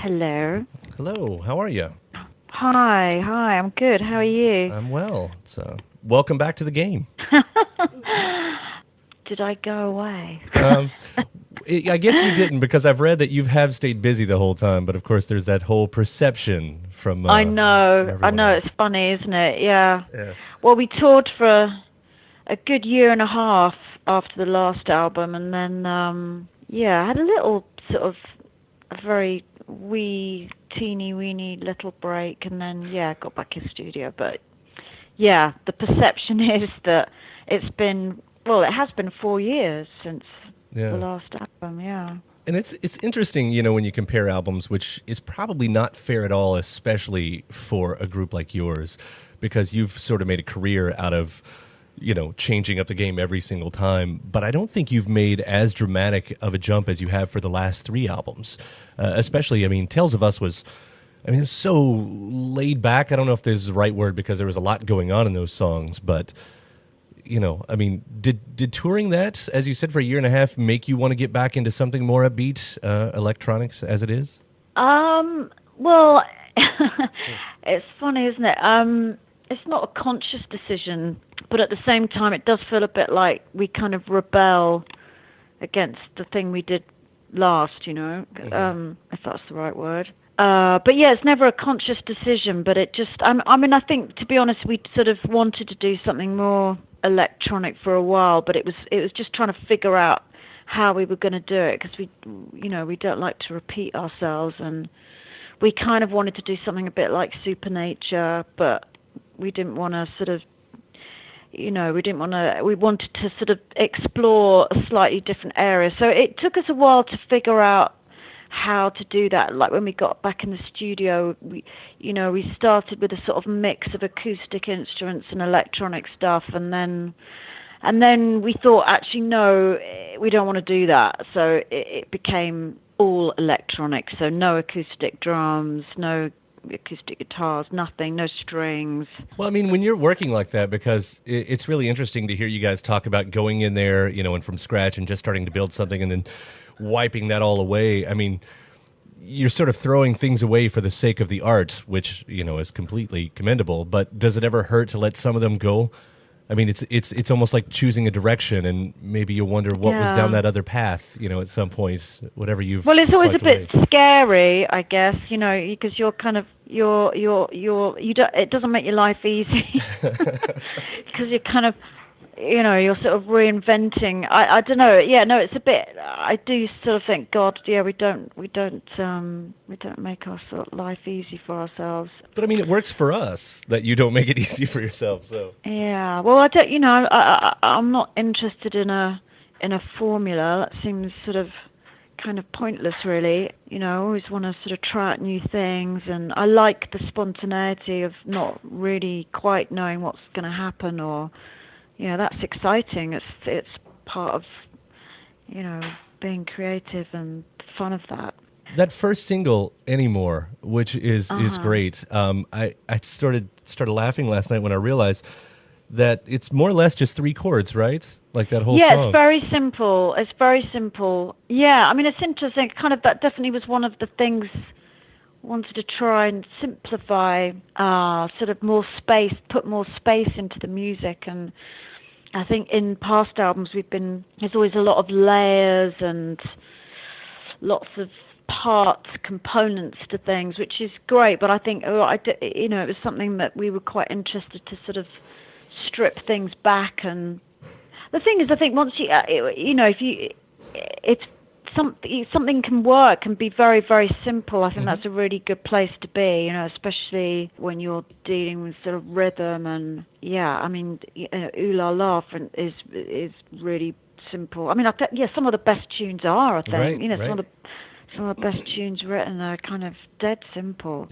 Hello. Hello, how are you? Hi, I'm good. How are you? I'm well. Welcome back to the game. Did I go away? I guess you didn't, because I've read that you have stayed busy the whole time, but of course there's that whole perception from I know, everyone else. it's funny, isn't it? Yeah. Yeah. Well, we toured for a good year and a half after the last album, and then, I had a little sort of a very teeny weeny little break, and then, got back in studio. But, the perception is that it has been 4 years since the last album, And it's interesting, when you compare albums, which is probably not fair at all, especially for a group like yours, because you've sort of made a career out of, changing up the game every single time. But I don't think you've made as dramatic of a jump as you have for the last 3 albums. Especially, Tales of Us was, it was so laid back. I don't know if there's the right word, because there was a lot going on in those songs, but did touring that, as you said, for a year and a half, make you want to get back into something more upbeat, electronics as it is? Well, it's funny, isn't it? It's not a conscious decision, but at the same time, it does feel a bit like we kind of rebel against the thing we did last, if that's the right word. But it's never a conscious decision, but it just, I think, to be honest, we sort of wanted to do something more electronic for a while, but it was just trying to figure out how we were going to do it, because we don't like to repeat ourselves, and we kind of wanted to do something a bit like Supernature, but we didn't want to sort of, we wanted to sort of explore a slightly different area. So it took us a while to figure out how to do that. Like when we got back in the studio, we started with a sort of mix of acoustic instruments and electronic stuff, and then we thought, actually, no, we don't want to do that. So it became all electronic. So no acoustic drums, no acoustic guitars, nothing, no strings. Well, when you're working like that, because it's really interesting to hear you guys talk about going in there, and from scratch and just starting to build something and then wiping that all away. You're sort of throwing things away for the sake of the art, which, is completely commendable. But does it ever hurt to let some of them go? It's almost like choosing a direction, and maybe you wonder what was down that other path, at some point, whatever you've. Well, it's always a bit away. scary, I guess, because you're kind of you don't. It doesn't make your life easy because you're kind of. You're sort of reinventing. I don't know. Yeah, no, it's a bit. I do sort of think, God, we don't make our sort of life easy for ourselves. But it works for us that you don't make it easy for yourself. So yeah, well, I don't. I'm not interested in a formula. That seems sort of kind of pointless, really. I always want to sort of try out new things, and I like the spontaneity of not really quite knowing what's going to happen, or. That's exciting. It's part of, being creative and the fun of that. That first single, Anymore, which is great. I started laughing last night when I realized that it's more or less just 3 chords, right? Like that whole song. Yeah, it's very simple. Yeah, it's interesting. Kind of that definitely was one of the things I wanted to try and simplify, sort of put more space into the music. And I think in past albums there's always a lot of layers and lots of parts, components to things, which is great. But I think, it was something that we were quite interested to sort of strip things back. And the thing is, I think once something can work and be very, very simple. I think that's a really good place to be, especially when you're dealing with sort of rhythm and Ooh La La is really simple. Some of the best tunes are, I think. Right, right. Some of the best tunes written are kind of dead simple.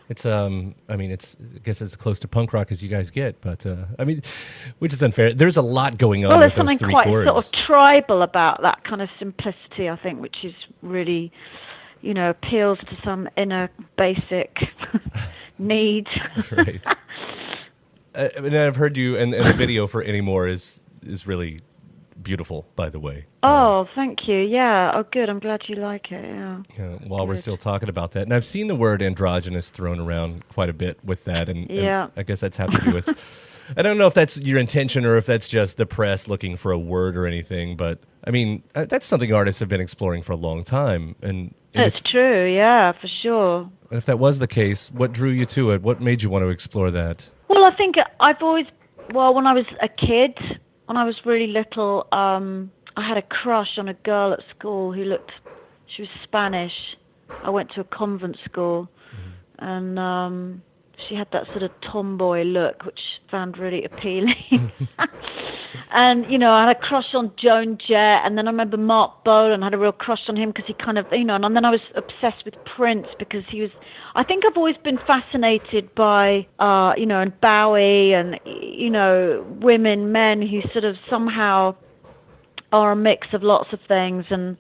It's I guess it's as close to punk rock as you guys get, but which is unfair. There's a lot going on. Well, with there's something those 3 quite chords. sort of tribal about that kind of simplicity, I think, which is really, appeals to some inner basic need. Right. I've heard you, and the video for Anymore is really beautiful, by the way. Oh, thank you. Yeah. Oh, good. I'm glad you like it. Yeah. While we're still talking about that, and I've seen the word androgynous thrown around quite a bit with that, and I guess that's have to do with. I don't know if that's your intention or if that's just the press looking for a word or anything, but I mean that's something artists have been exploring for a long time, and it's true. Yeah, for sure. If that was the case, what drew you to it? What made you want to explore that? Well, I think I've always, when I was a kid, when I was really little, I had a crush on a girl at school she was Spanish. I went to a convent school, and she had that sort of tomboy look, which I found really appealing. And, I had a crush on Joan Jett, and then I remember Mark Bolan, had a real crush on him because he kind of, and then I was obsessed with Prince because I think I've always been fascinated by, and Bowie and, women, men who sort of somehow are a mix of lots of things, and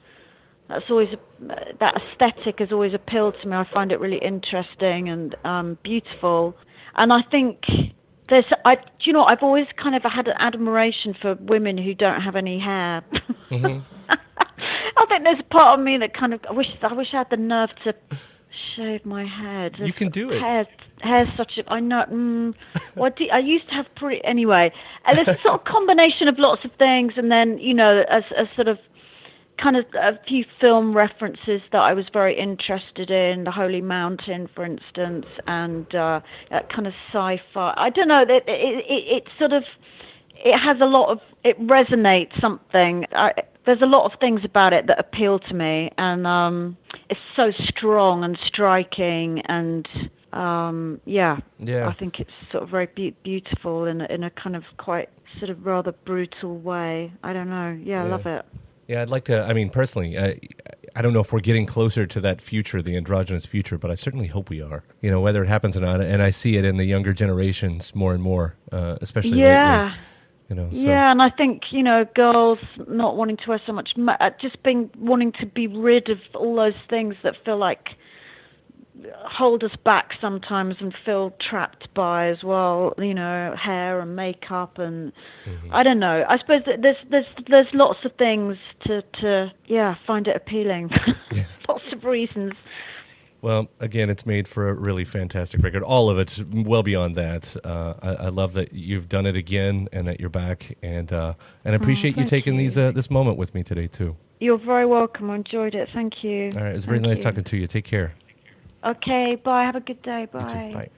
that aesthetic has always appealed to me. I find it really interesting and beautiful, and I think I've always kind of had an admiration for women who don't have any hair. Mm-hmm. I think there's a part of me that kind of I wish I had the nerve to shave my head. You can do it. Hair's such a I know. I used to have anyway. And there's a sort of combination of lots of things, and then a sort of kind of a few film references that I was very interested in, The Holy Mountain, for instance, and kind of sci-fi. I don't know, it sort of, it has a lot of, it resonates something. There's a lot of things about it that appeal to me, and it's so strong and striking, and I think it's sort of very beautiful in a kind of quite sort of rather brutal way. I don't know. I love it. Yeah, I'd like to, personally, I don't know if we're getting closer to that future, the androgynous future, but I certainly hope we are, whether it happens or not. And I see it in the younger generations more and more, especially lately. Yeah, and I think, girls not wanting to wear so much, just wanting to be rid of all those things that feel like hold us back sometimes and feel trapped by as well, hair and makeup and I don't know. I suppose that there's lots of things to find it appealing. Yeah. Lots of reasons. Well, again, it's made for a really fantastic record. All of it's well beyond that. I love that you've done it again and that you're back, and I appreciate you taking this moment with me today too. You're very welcome. I enjoyed it. Thank you. All right, it was very nice talking to you. Take care. Okay, bye. Have a good day. Bye. You too. Bye.